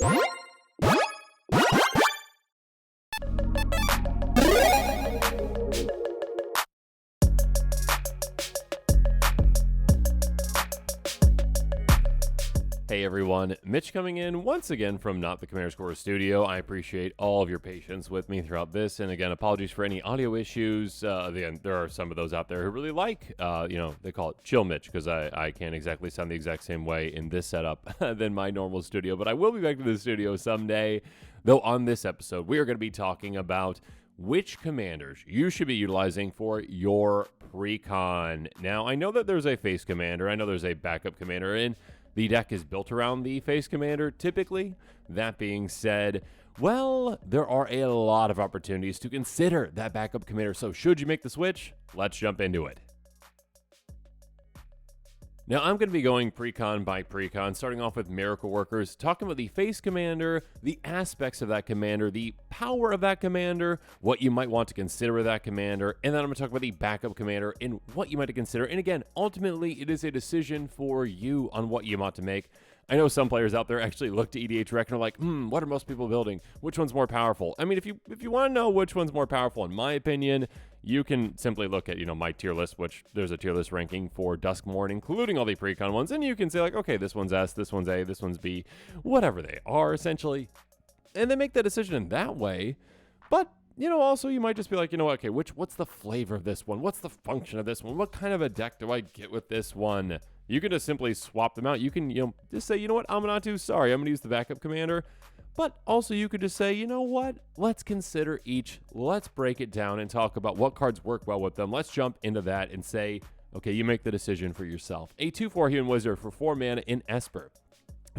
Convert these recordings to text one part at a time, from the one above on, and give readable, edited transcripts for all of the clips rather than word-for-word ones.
Hey everyone, Mitch coming in once again from Not the Commander Score Studio. I appreciate all of your patience with me throughout this, and again, apologies for any audio issues. Again, there are some of those out there who really like, they call it Chill Mitch, because I can't exactly sound the exact same way in this setup than my normal studio, but I will be back to the studio someday. Though on this episode, we are going to be talking about which commanders you should be utilizing for your Precon. Now, I know that there's a face commander, I know there's a backup commander, and the deck is built around the face commander, typically. That being said, well, there are a lot of opportunities to consider that backup commander. So should you make the switch? Let's jump into it. Now, I'm going to be going Precon by Precon, starting off with Miracle Workers, talking about the face commander, the aspects of that commander, the power of that commander, what you might want to consider with that commander, and then I'm going to talk about the backup commander and what you might consider. And again, ultimately, it is a decision for you on what you want to make. I know some players out there actually look to EDH Rec and are like, what are most people building? Which one's more powerful? I mean, if you want to know which one's more powerful, in my opinion, you can simply look at, my tier list, which there's a tier list ranking for Duskmourn, including all the Precon ones, and you can say like, okay, this one's S, this one's A, this one's B, whatever they are, essentially. And then make that decision in that way. But, also you might just be like, okay, what's the flavor of this one? What's the function of this one? What kind of a deck do I get with this one? You can just simply swap them out. You can, just say, what, Amanatu, sorry, I'm going to use the backup commander. But also you could just say, what, let's consider each, let's break it down and talk about what cards work well with them. Let's jump into that and say, okay, you make the decision for yourself. A 2/4 Human Wizard for 4 mana in Esper.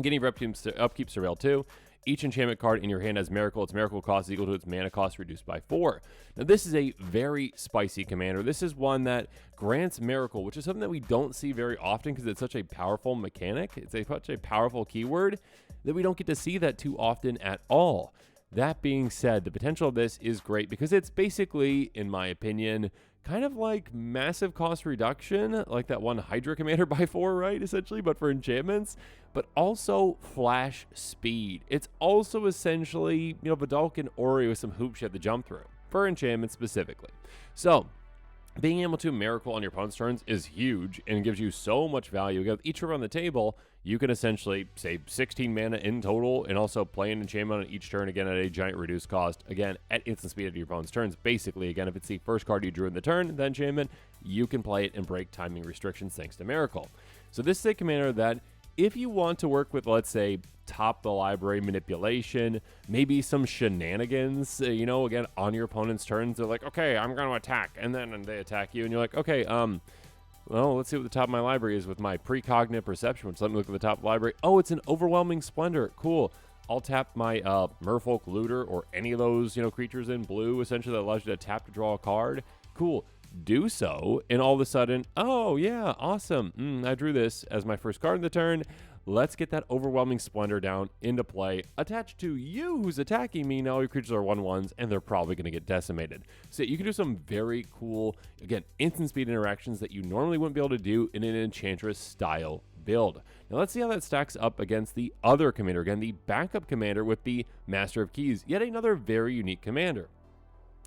Getting your upkeep Surveil 2. Each enchantment card in your hand has Miracle. Its Miracle cost is equal to its mana cost reduced by 4. Now, this is a very spicy commander. This is one that grants Miracle, which is something that we don't see very often because it's such a powerful mechanic. It's such a powerful keyword that we don't get to see that too often at all. That being said, the potential of this is great because it's basically, in my opinion, kind of like massive cost reduction, like that one Hydra commander by 4, right, essentially, but for enchantments, but also flash speed. It's also essentially, Vidalcan Ori with some hoops you have to jump through, for enchantments specifically. So, being able to Miracle on your opponent's turns is huge and gives you so much value. With each river on the table, you can essentially save 16 mana in total and also play an enchantment on each turn, again, at a giant reduced cost, again, at instant speed of your opponent's turns. Basically, again, if it's the first card you drew in the turn, the enchantment, you can play it and break timing restrictions thanks to Miracle. So this is a commander that, if you want to work with, let's say, top the library manipulation, maybe some shenanigans, again, on your opponent's turns, they're like, okay, I'm going to attack, and then they attack you, and you're like, okay, well, let's see what the top of my library is with my precognitive perception, which let me look at the top of the library. Oh, it's an Overwhelming Splendor. Cool. I'll tap my Merfolk Looter or any of those, creatures in blue, essentially, that allows you to tap to draw a card. Cool. Do so, and all of a sudden, oh yeah, awesome, I drew this as my first card in the turn. Let's get that Overwhelming Splendor down into play, attached to you who's attacking me. Now your creatures are 1/1s, and they're probably going to get decimated. So you can do some very cool, again, instant speed interactions that you normally wouldn't be able to do in an Enchantress style build. Now let's see how that stacks up against the other commander, again, the backup commander with the Master of Keys, yet another very unique commander.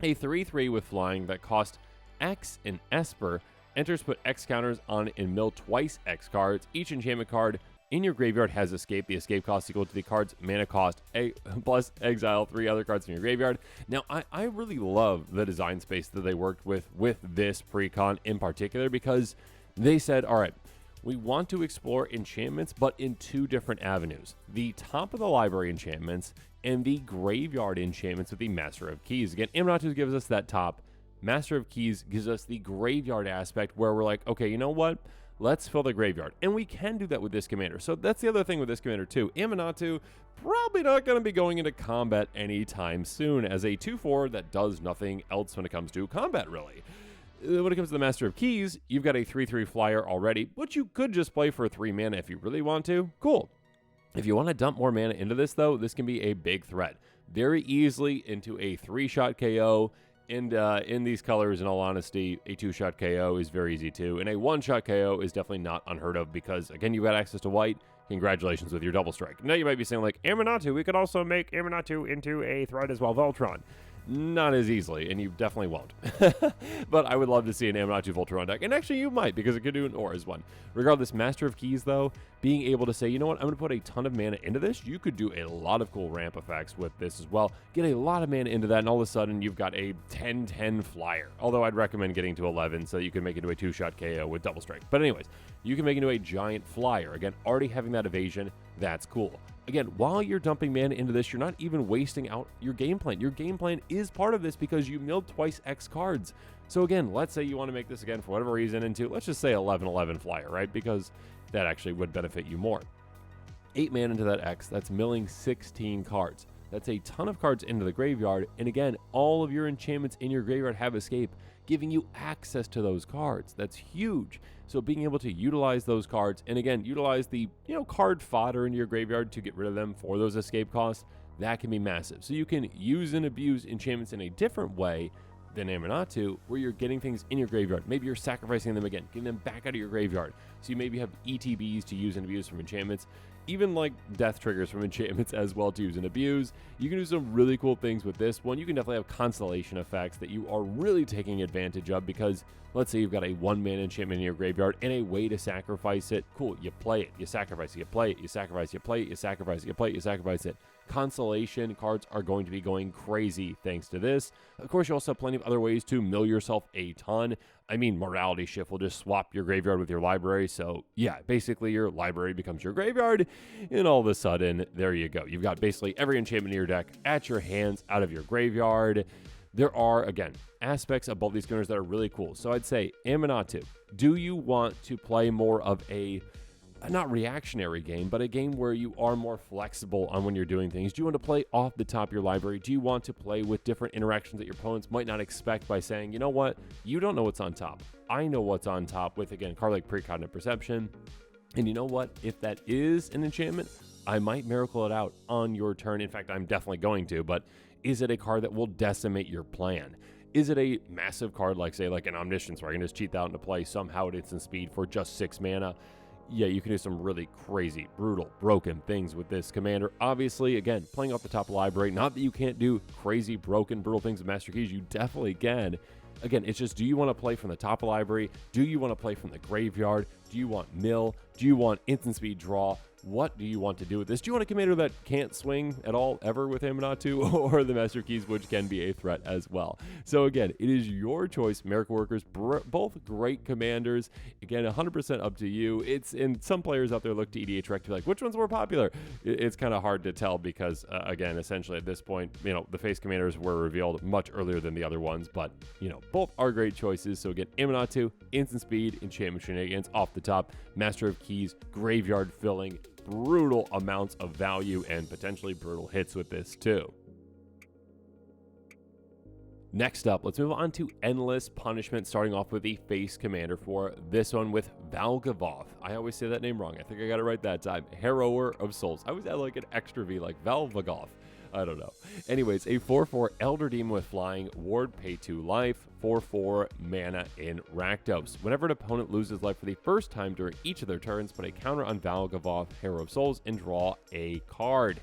A 3/3 with flying that cost X in Esper, enters, put X counters on and mill twice X cards. Each enchantment card in your graveyard has escape. The escape cost equal to the card's mana cost, plus exile 3 other cards from your graveyard. Now, I really love the design space that they worked with this Precon in particular, because they said, all right, we want to explore enchantments, but in 2 different avenues. The top of the library enchantments and the graveyard enchantments with the Master of Keys. Again, Amanatu gives us that top. Master of Keys gives us the graveyard aspect where we're like, okay, you know what? Let's fill the graveyard. And we can do that with this commander. So that's the other thing with this commander too. Amanatu probably not going to be going into combat anytime soon as a 2/4 that does nothing else when it comes to combat, really. When it comes to the Master of Keys, you've got a 3/3 flyer already, which you could just play for 3 mana if you really want to. Cool. If you want to dump more mana into this, though, this can be a big threat. Very easily into a 3-shot KO. And in these colors, in all honesty, a 2-shot KO is very easy too. And a 1-shot KO is definitely not unheard of because, again, you've got access to white. congratulations with your double strike. Now you might be saying like, Aminatu, we could also make Aminatu into a threat as well, Voltron. Not as easily, and you definitely won't. But I would love to see an Aminatu Voltron deck, and actually you might, because it could do an Aura's one. Regardless, Master of Keys, though, being able to say, you know what, I'm going to put a ton of mana into this, you could do a lot of cool ramp effects with this as well. Get a lot of mana into that, and all of a sudden, you've got a 10-10 flyer. Although I'd recommend getting to 11 so you can make it into a 2-shot KO with double strike. But anyways, you can make it into a giant flyer. Again, already having that evasion, that's cool. Again, while you're dumping mana into this, you're not even wasting out your game plan. Your game plan is part of this because you milled twice X cards. So again, let's say you want to make this again for whatever reason into, let's just say 11-11 flyer, right? Because that actually would benefit you more. 8 mana into that X, that's milling 16 cards. That's a ton of cards into the graveyard. And again, all of your enchantments in your graveyard have escape, giving you access to those cards. That's huge. So being able to utilize those cards, and again, utilize the card fodder in your graveyard to get rid of them for those escape costs, that can be massive. So you can use and abuse enchantments in a different way than Aminatu, where you're getting things in your graveyard. Maybe you're sacrificing them again, getting them back out of your graveyard. So you maybe have ETBs to use and abuse from enchantments, even like death triggers from enchantments as well to use and abuse. You can do some really cool things with this one. You can definitely have constellation effects that you are really taking advantage of, because let's say you've got a 1-mana enchantment in your graveyard and a way to sacrifice it. Cool, you play it, you sacrifice it, you play it, you sacrifice, you play it, you sacrifice it, you play it, you sacrifice it. Constellation cards are going to be going crazy thanks to this. Of course, you also have plenty of other ways to mill yourself a ton. I mean, Morality Shift will just swap your graveyard with your library. So yeah, basically your library becomes your graveyard, and all of a sudden, there you go. You've got basically every enchantment in your deck at your hands out of your graveyard. There are, again, aspects of both these commanders that are really cool. So I'd say, Aminatu, do you want to play more of a not reactionary game, but a game where you are more flexible on when you're doing things? Do you want to play off the top of your library? Do you want to play with different interactions that your opponents might not expect by saying, you know what, you don't know what's on top, I know what's on top, with, again, card like Precon and Perception. And you know what, if that is an enchantment, I might miracle it out on your turn. In fact, I'm definitely going to, but is it a card that will decimate your plan? Is it a massive card like, say, like an Omniscience, where I can just cheat that out into play somehow at instant speed for just 6 mana? Yeah, you can do some really crazy, brutal, broken things with this commander. Obviously, again, playing off the top of the library, not that you can't do crazy, broken, brutal things with Master Keys, you definitely can. Again, it's just, do you want to play from the top of the library? Do you want to play from the graveyard? Do you want mill? Do you want instant speed draw? What do you want to do with this? Do you want a commander that can't swing at all ever with Aminatu, or the Master Keys, which can be a threat as well? So again, it is your choice. Miracle Workers, both great commanders. Again, 100% up to you. And some players out there look to EDH Rec to be like, which one's more popular? It's kind of hard to tell because, again, essentially at this point, the face commanders were revealed much earlier than the other ones, but, both are great choices. So again, Aminatu, instant speed, enchantment shenanigans off the top, Master of Keys, graveyard filling, brutal amounts of value, and potentially brutal hits with this too. Next up, let's move on to Endless Punishment, starting off with the face commander for this one with Valgavoth. I always say that name wrong. I think I got it right that time. Harrower of Souls. I always add like an extra V, like Valvagoth. I don't know. Anyways, a 4/4 Elder Demon with flying, ward, pay 2 life, 4/4 mana in Rakdos. Whenever an opponent loses life for the first time during each of their turns, put a counter on Valgavoth, Hero of Souls, and draw a card.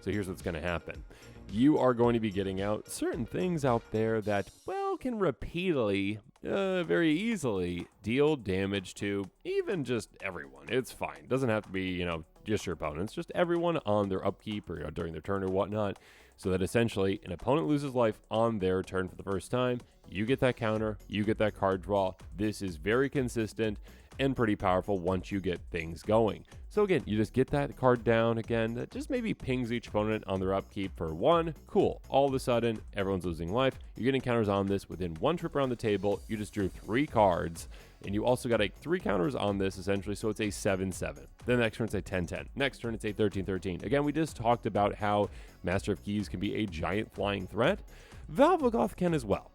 So here's what's going to happen. You are going to be getting out certain things out there that, well, can repeatedly, very easily deal damage to even just everyone. It's fine. It doesn't have to be, just your opponents, just everyone on their upkeep or during their turn or whatnot. So that essentially an opponent loses life on their turn for the first time. You get that counter, you get that card draw. This is very consistent and pretty powerful once you get things going. So again, you just get that card down again that just maybe pings each opponent on their upkeep for 1. Cool. All of a sudden, everyone's losing life. You're getting counters on this within 1 trip around the table. You just drew 3 cards, and you also got 3 counters on this essentially, so it's a 7/7. Then the next turn it's a 10/10. Next turn it's a 13/13. Again, we just talked about how Master of Keys can be a giant flying threat. Valvagoth can as well.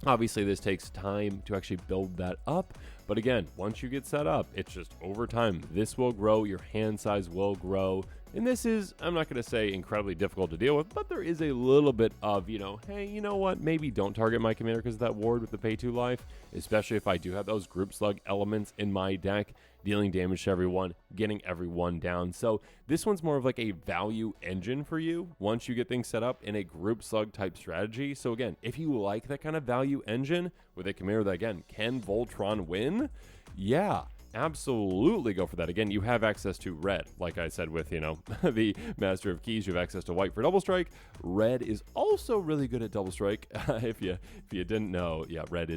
Obviously, this takes time to actually build that up. But again, once you get set up, it's just over time. This will grow. Your hand size will grow. And this is, I'm not going to say incredibly difficult to deal with, but there is a little bit of, hey, you know what, maybe don't target my commander because of that ward with the pay 2 life, especially if I do have those group slug elements in my deck, dealing damage to everyone, getting everyone down. So this one's more of like a value engine for you once you get things set up in a group slug type strategy. So again, if you like that kind of value engine with a commander that, again, can Voltron win, yeah, absolutely go for that. Again, you have access to red, like I said with, the Master of Keys. You have access to white for double strike. Red is also really good at double strike. If you didn't know, yeah, red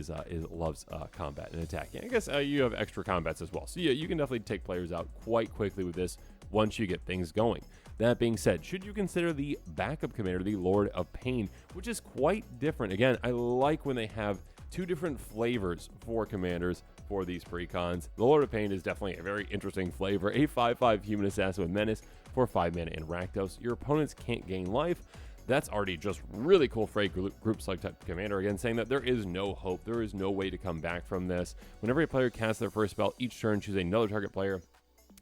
loves combat and attacking. I guess you have extra combats as well. So yeah, you can definitely take players out quite quickly with this once you get things going. That being said, should you consider the backup commander, the Lord of Pain, which is quite different. Again, I like when they have two different flavors for commanders for these precons. The Lord of Pain is definitely a very interesting flavor. A 5/5 human assassin with menace for 5 mana and Rakdos. Your opponents can't gain life. That's already just really cool for a group slug type commander. Again, saying that there is no hope. There is no way to come back from this. Whenever a player casts their first spell, each turn choose another target player.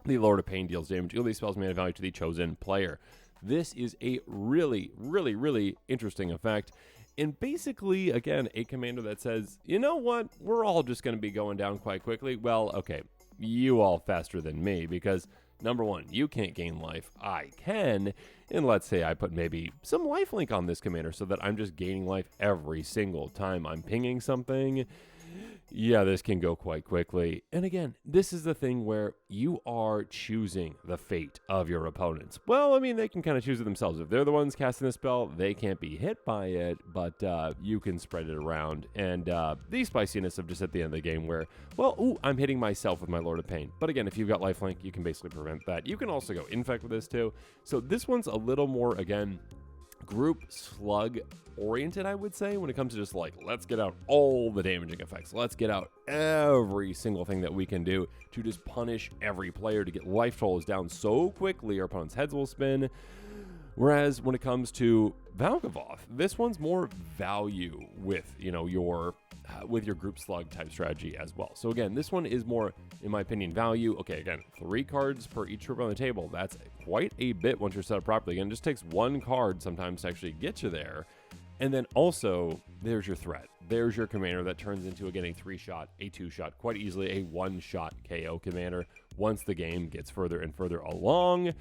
The Lord of Pain deals damage. Equal these spells mana value to the chosen player. This is a really, really, really interesting effect. And basically, again, a commander that says, you know what, we're all just going to be going down quite quickly. Well, okay, you all faster than me, because number one, you can't gain life. I can. And let's say I put maybe some lifelink on this commander so that I'm just gaining life every single time I'm pinging something. Yeah, this can go quite quickly. And again, this is the thing where you are choosing the fate of your opponents. Well, I mean, they can kind of choose it themselves. If they're the ones casting the spell, they can't be hit by it, but you can spread it around. And the spiciness of just at the end of the game where, well, ooh, I'm hitting myself with my Lord of Pain. But again, if you've got lifelink, you can basically prevent that. You can also go infect with this too. So this one's a little more, again, group slug oriented, I would say, when it comes to just like, let's get out all the damaging effects. Let's get out every single thing that we can do to just punish every player to get life totals down so quickly our opponent's heads will spin. Whereas when it comes to Valgavoth, this one's more value with, your group slug type strategy as well. So again, this one is more, in my opinion, value. Okay, again, 3 cards per each troop on the table. That's quite a bit once you're set up properly. Again, it just takes 1 card sometimes to actually get you there. And then also, there's your threat. There's your commander that turns into, again, a 3-shot, a 2-shot, quite easily a 1-shot KO commander once the game gets further and further along.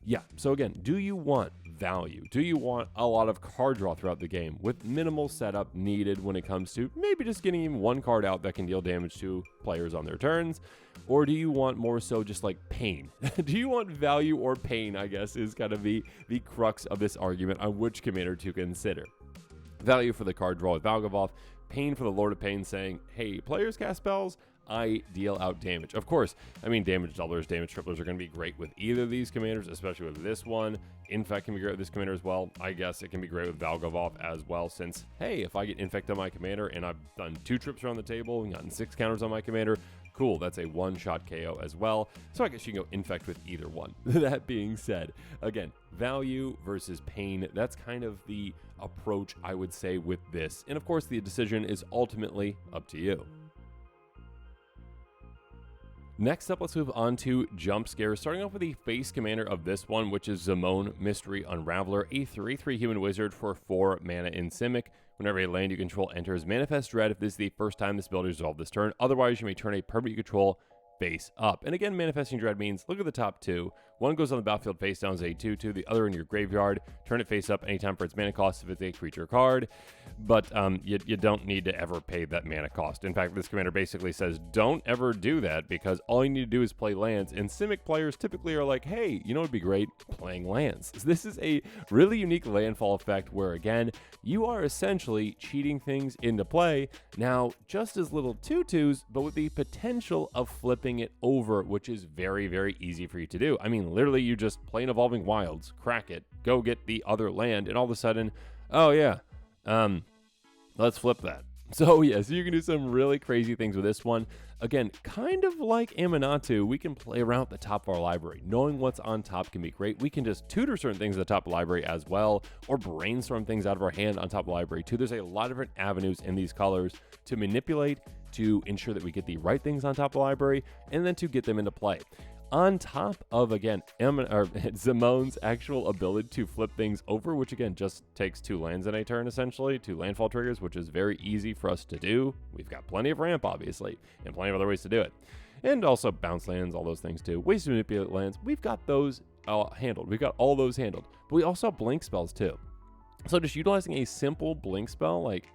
Yeah, so again, do you want value? Do you want a lot of card draw throughout the game with minimal setup needed when it comes to maybe just getting even 1 card out that can deal damage to players on their turns? Or do you want more so just like pain? Do you want value or pain, I guess, is kind of the crux of this argument on which commander to consider. Value for the card draw with Valgavoth, pain for the Lord of Pain saying, hey, players cast spells, I deal out damage. Of course, I mean, damage doublers, damage triplers are going to be great with either of these commanders, especially with this one. Infect can be great with this commander as well. I guess it can be great with Valgavoth as well, since, hey, if I get Infect on my commander and I've done 2 trips around the table and gotten 6 counters on my commander, cool, that's a 1-shot KO as well. So I guess you can go Infect with either one. That being said, again, value versus pain, that's kind of the approach I would say with this. And of course, the decision is ultimately up to you. Next up, let's move on to Jumpscare, starting off with the face commander of this one, which is Duskmourn Mystery Unraveler, a 3/3 human wizard for 4 mana in Simic. Whenever a land you control enters Manifest Dread, if this is the first time this ability is resolved this turn, otherwise you may turn a permanent you control face up. And again, Manifesting Dread means, look at the top 2. One goes on the battlefield face down as a 2/2, the other in your graveyard. Turn it face up anytime for its mana cost if it's a creature card. But you don't need to ever pay that mana cost. In fact, this commander basically says, don't ever do that, because all you need to do is play lands. And Simic players typically are like, hey, you know what would be great? Playing lands. So this is a really unique landfall effect where, again, you are essentially cheating things into play. Now, just as little 2/2s, but with the potential of flipping it over, which is very, very easy for you to do. I mean, literally, you just play an Evolving Wilds, crack it, go get the other land, and all of a sudden, oh yeah, let's flip that. So yes, you can do some really crazy things with this one. Again, kind of like Aminatou, we can play around at the top of our library. Knowing what's on top can be great. We can just tutor certain things at the top of the library as well, or brainstorm things out of our hand on top of the library too. There's a lot of different avenues in these colors to manipulate, to ensure that we get the right things on top of the library, and then to get them into play. on top of, again, Zamone's actual ability to flip things over, which again just takes 2 lands in a turn, essentially, 2 landfall triggers, which is very easy for us to do. We've got plenty of ramp, obviously, and plenty of other ways to do it. And also bounce lands, all those things too. Ways to manipulate lands, we've got those handled. We've got all those handled. But we also have blink spells too. So just utilizing a simple blink spell like,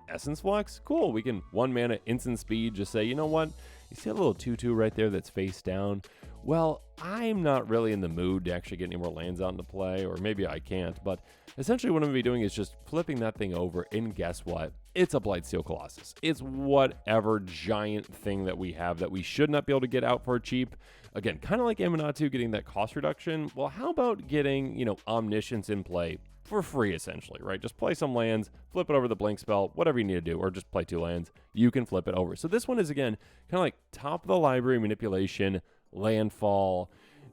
Essence Flux, cool. We can 1 mana instant speed, just say, you know what? You see a little 2/2 right there that's face down? Well, I'm not really in the mood to actually get any more lands out into play, or maybe I can't, but essentially what I'm going to be doing is just flipping that thing over, and guess what? It's a Blightsteel Colossus. It's whatever giant thing that we have that we should not be able to get out for cheap. Again, kind of like Amanatu getting that cost reduction. Well, how about getting, Omniscience in play for free, essentially, right? Just play some lands, flip it over the blink spell, whatever you need to do, or just play 2 lands, you can flip it over. So this one is, again, kind of like top of the library manipulation, landfall,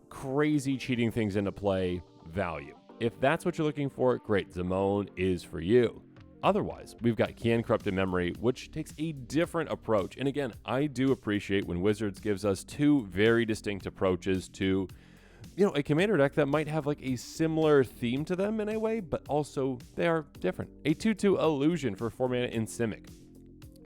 crazy cheating things into play value. If that's what you're looking for, great, Zamone is for you. Otherwise, we've got Kian Corrupted Memory, which takes a different approach. And again, I do appreciate when Wizards gives us 2 very distinct approaches to a commander deck that might have like a similar theme to them in a way, but also they are different. A 2/2 Illusion for 4 mana in Simic.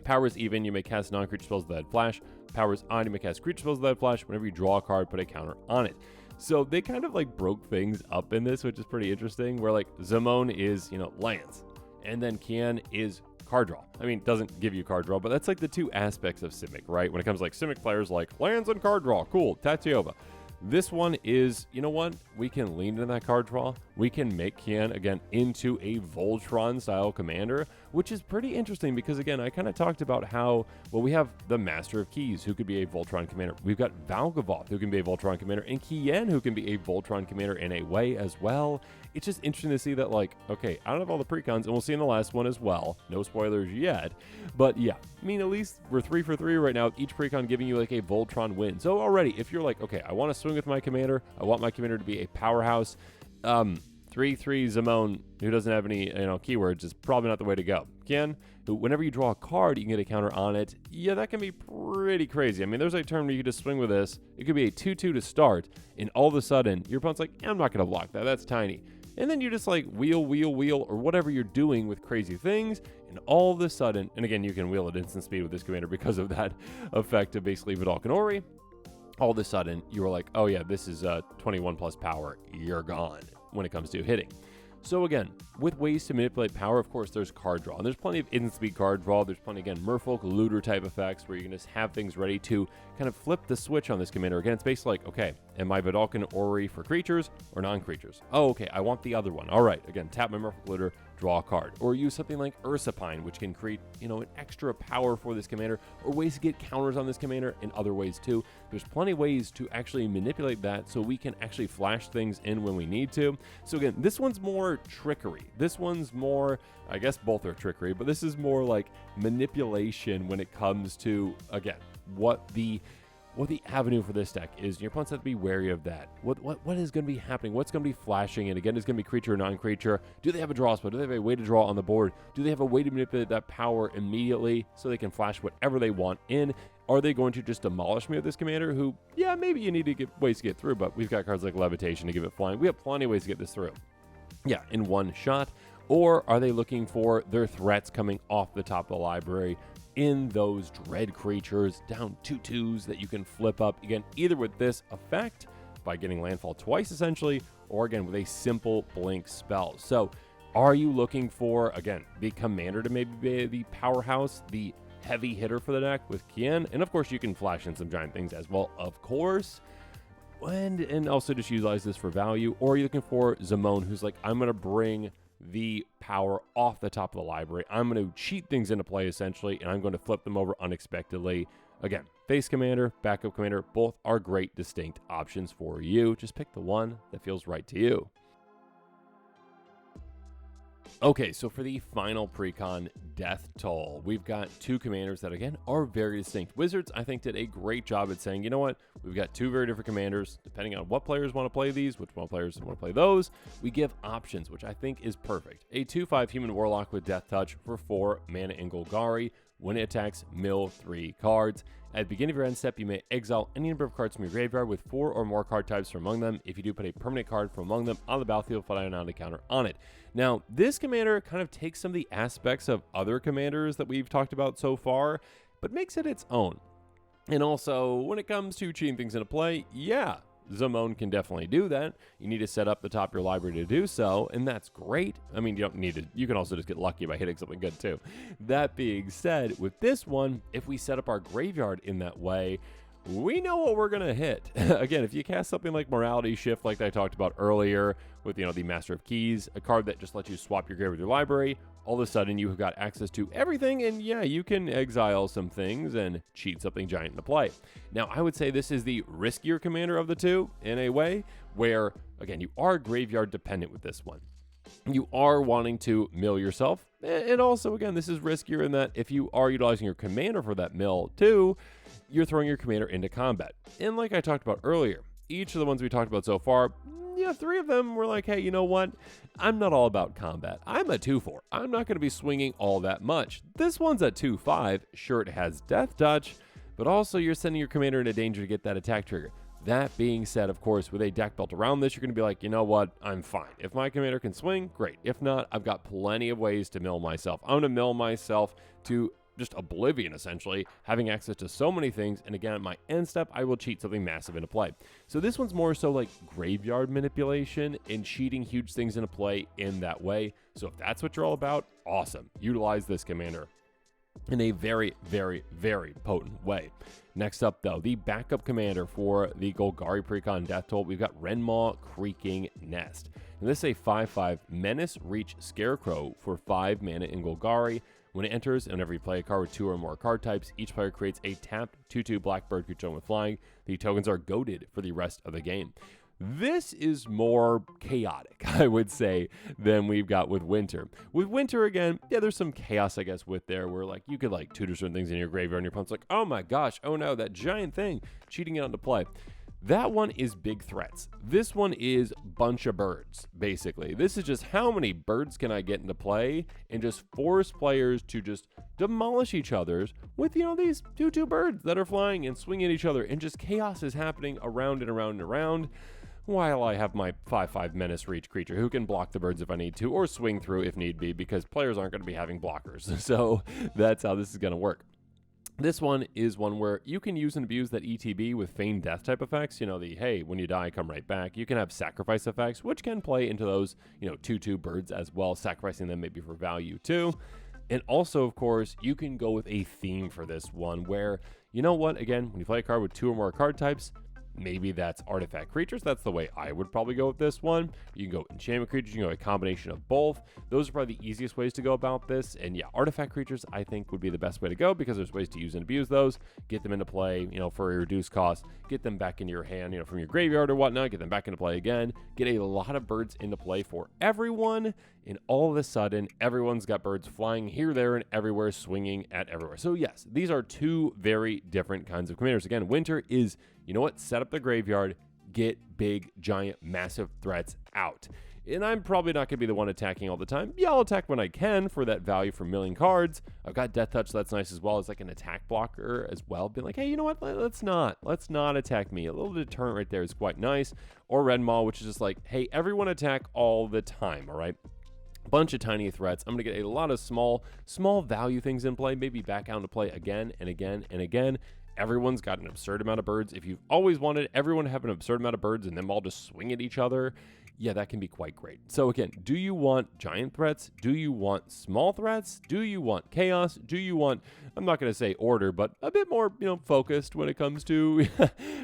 Powers even, you may cast non-creature spells that add flash. Powers on, you may cast creature spells that add flash. Whenever you draw a card, put a counter on it. So they kind of like broke things up in this, which is pretty interesting, where like Zamone is, lands. And then Kian is card draw. I mean, it doesn't give you card draw, but that's like the 2 aspects of Simic, right? When it comes to like Simic players, like lands and card draw, cool, Tatiova. This one is, you know what? We can lean into that card draw. We can make Kian, again, into a Voltron-style commander, which is pretty interesting because, again, I kind of talked about how, well, we have the Master of Keys, who could be a Voltron commander. We've got Valgavoth, who can be a Voltron commander, and Kian, who can be a Voltron commander in a way as well. It's just interesting to see that, like, okay, I don't have all the precons, and we'll see in the last one as well. No spoilers yet. But, yeah, I mean, at least we're 3 for 3 right now, with each precon giving you, like, a Voltron win. So already, if you're like, okay, I want to swing with my commander, I want my commander to be a powerhouse, 3/3 Zamone, who doesn't have any keywords, is probably not the way to go. Kian, who whenever you draw a card, you can get a counter on it. Yeah, that can be pretty crazy. I mean, there's a turn where you can just swing with this. It could be a 2/2 to start, and all of a sudden, your opponent's like, I'm not going to block that. That's tiny. And then you just like wheel, or whatever you're doing with crazy things, and all of a sudden, and again, you can wheel at instant speed with this commander because of that effect of basically Vidal Canori. All of a sudden, you were like, oh yeah, this is 21 plus power. You're gone when it comes to hitting. So again, with ways to manipulate power, of course, there's card draw. And there's plenty of instant speed card draw. There's plenty, again, Merfolk, Looter type effects where you can just have things ready to kind of flip the switch on this commander. Again, it's basically like, okay, am I Vidalcan Ori for creatures or non-creatures? Oh, okay, I want the other one. All right, again, tap my Merfolk Looter, draw a card. Or use something like Ursapine, which can create, an extra power for this commander, or ways to get counters on this commander in other ways too. There's plenty of ways to actually manipulate that so we can actually flash things in when we need to. So again, this one's more trickery. This one's more, I guess both are trickery, but this is more like manipulation when it comes to, again, what the avenue for this deck is. Your opponents have to be wary of that. What is going to be happening? What's going to be flashing? And again, is going to be creature or non-creature? Do they have a draw spell? Do they have a way to draw on the board? Do they have a way to manipulate that power immediately so they can flash whatever they want in? Are they going to just demolish me with this commander who, yeah, maybe you need to get ways to get through, but we've got cards like Levitation to give it flying. We have plenty of ways to get this through. Yeah, in one shot. Or are they looking for their threats coming off the top of the library in those dread creatures, down 2/2s that you can flip up, again, either with this effect by getting landfall twice essentially, or again with a simple blink spell. So are you looking for, again, the commander to maybe be the powerhouse, the heavy hitter for the deck with Kian? And of course you can flash in some giant things as well, of course, and also just utilize this for value. Or are you looking for Zamone, who's like, I'm going to bring the power off the top of the library. I'm going to cheat things into play essentially, and I'm going to flip them over unexpectedly. Again, face commander, backup commander, both are great distinct options for you. Just pick the one that feels right to you. Okay, so for the final precon, Death Toll, we've got 2 commanders that, again, are very distinct. Wizards, I think, did a great job at saying, you know what, we've got 2 very different commanders. Depending on what players want to play these, which one players want to play those, we give options, which I think is perfect. A 2/5 human warlock with Death Touch for 4 mana in Golgari. When it attacks, mill 3 cards. At the beginning of your end step, you may exile any number of cards from your graveyard with 4 or more card types from among them. If you do, put a permanent card from among them on the battlefield, put down a counter on it. Now, this commander kind of takes some of the aspects of other commanders that we've talked about so far, but makes it its own. And also, when it comes to cheating things into play, yeah, Duskmourn can definitely do that. You need to set up the top of your library to do so, and that's great. I mean, you don't need to, you can also just get lucky by hitting something good too. That being said, with this one, if we set up our graveyard in that way, we know what we're going to hit. Again, if you cast something like Morality Shift, like I talked about earlier, with, the Master of Keys, a card that just lets you swap your graveyard with your library, all of a sudden you have got access to everything, and yeah, you can exile some things and cheat something giant into play. Now, I would say this is the riskier commander of the two, in a way, where, again, you are graveyard dependent with this one. You are wanting to mill yourself, and also, again, this is riskier in that if you are utilizing your commander for that mill too, you're throwing your commander into combat. And like I talked about earlier, each of the ones we talked about so far, yeah, 3 of them were like, hey, you know what? I'm not all about combat. I'm a 2/4. I'm not going to be swinging all that much. This one's a 2/5. Sure, it has Death Touch, but also you're sending your commander into danger to get that attack trigger. That being said, of course, with a deck built around this, you're going to be like, you know what? I'm fine. If my commander can swing, great. If not, I've got plenty of ways to mill myself. I'm going to mill myself to just oblivion, essentially, having access to so many things, and again, at my end step, I will cheat something massive into play. So this one's more so like graveyard manipulation and cheating huge things into play in that way. So if that's what you're all about, awesome. Utilize this commander in a very, very, very potent way. Next up, though, the backup commander for the Golgari Precon Death Toll, we've got Renmaw Creaking Nest. And this is a 5/5 Menace Reach Scarecrow for 5 mana in Golgari. When it enters, and whenever you play a card with 2 or more card types, each player creates a tapped 2/2 Blackbird creature with flying. The tokens are goaded for the rest of the game. This is more chaotic, I would say, than we've got with Winter. With Winter, again, yeah, there's some chaos, I guess, with there, where, like, you could, like, tutor certain things in your graveyard, and your opponent's like, oh my gosh, oh no, that giant thing, cheating it onto play. That one is big threats. This one is bunch of birds, basically. This is just how many birds can I get into play and just force players to just demolish each other's with, these 2/2 birds that are flying and swinging at each other, and just chaos is happening around and around and around, while I have my 5/5 Menace Reach creature who can block the birds if I need to, or swing through if need be, because players aren't going to be having blockers. So that's how this is going to work. This one is one where you can use and abuse that ETB with Feigned Death type effects. The, hey, when you die, come right back. You can have sacrifice effects, which can play into those, 2/2 birds as well, sacrificing them maybe for value too. And also, of course, you can go with a theme for this one where, you know what, again, when you play a card with 2 or more card types, maybe that's artifact creatures. That's the way I would probably go with this one. You can go enchantment creatures. You can go a combination of both. Those are probably the easiest ways to go about this. And yeah, artifact creatures I think would be the best way to go, because there's ways to use and abuse those. Get them into play, for a reduced cost. Get them back into your hand, from your graveyard or whatnot. Get them back into play again. Get a lot of birds into play for everyone. And all of a sudden, everyone's got birds flying here, there, and everywhere, swinging at everywhere. So yes, these are 2 very different kinds of commanders. Again, Winter is, set up the graveyard, get big, giant, massive threats out. And I'm probably not going to be the one attacking all the time. Yeah, I'll attack when I can for that value for milling cards. I've got Death Touch, so that's nice as well as like an attack blocker as well. Being like, hey, you know what? Let's not attack me. A little deterrent right there is quite nice. Or Renmaw, which is just like, hey, everyone attack all the time, all right? Bunch of tiny threats. I'm going to get a lot of small value things in play, maybe back out to play again and again and again. Everyone's got an absurd amount of birds. If you've always wanted everyone to have an absurd amount of birds and them all just swing at each other, yeah, that can be quite great. So again, do you want giant threats? Do you want small threats? Do you want chaos? Do you want, I'm not going to say order, but a bit more, focused when it comes to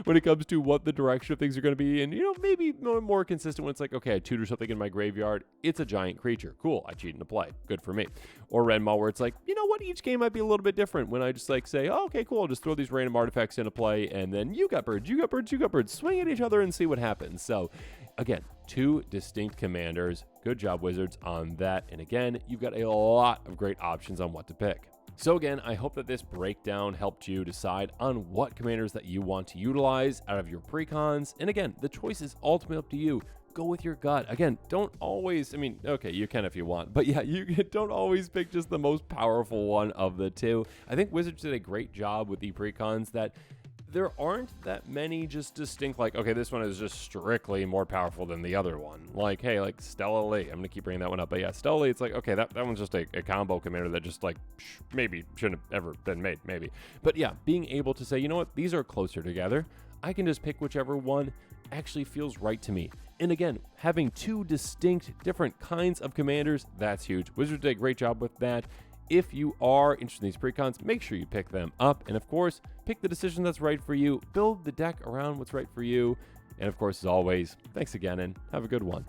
what the direction of things are going to be, and maybe more consistent when it's like, okay, I tutor something in my graveyard. It's a giant creature. Cool. I cheat into play. Good for me. Or Renmaw, where it's like, you know what? Each game might be a little bit different when I just like say, oh, okay, cool. I'll just throw these random artifacts into play, and then you got birds, you got birds, you got birds. Swing at each other and see what happens. So again, 2 distinct commanders. Good job, Wizards, on that. And again, you've got a lot of great options on what to pick. So again, I hope that this breakdown helped you decide on what commanders that you want to utilize out of your precons. And again, the choice is ultimately up to you. go with your gut. Again, don't always, I mean, okay, you can if you want, but yeah, you don't always pick just the most powerful one of the two. I think Wizards did a great job with the precons that there aren't that many just distinct, like, okay, this one is just strictly more powerful than the other one. Like, hey, like Stella Lee. I'm going to keep bringing that one up. But yeah, Stella Lee, it's like, okay, that one's just a combo commander that just like maybe shouldn't have ever been made, maybe. But yeah, being able to say, you know what, these are closer together. I can just pick whichever one actually feels right to me. And again, having two distinct different kinds of commanders, that's huge. Wizards did a great job with that. If you are interested in these precons, make sure you pick them up. And of course, pick the decision that's right for you. Build the deck around what's right for you. And of course, as always, thanks again and have a good one.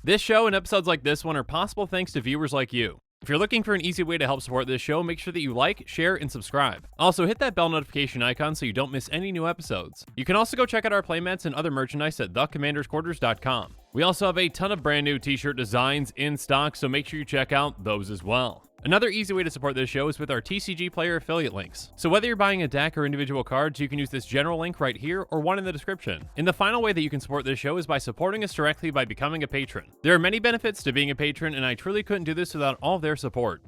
This show and episodes like this one are possible thanks to viewers like you. If you're looking for an easy way to help support this show, make sure that you like, share, and subscribe. Also, hit that bell notification icon so you don't miss any new episodes. You can also go check out our playmats and other merchandise at thecommandersquarters.com. We also have a ton of brand new t-shirt designs in stock, so make sure you check out those as well. Another easy way to support this show is with our TCG Player affiliate links. So whether you're buying a deck or individual cards, you can use this general link right here or one in the description. And the final way that you can support this show is by supporting us directly by becoming a patron. There are many benefits to being a patron, and I truly couldn't do this without all of their support.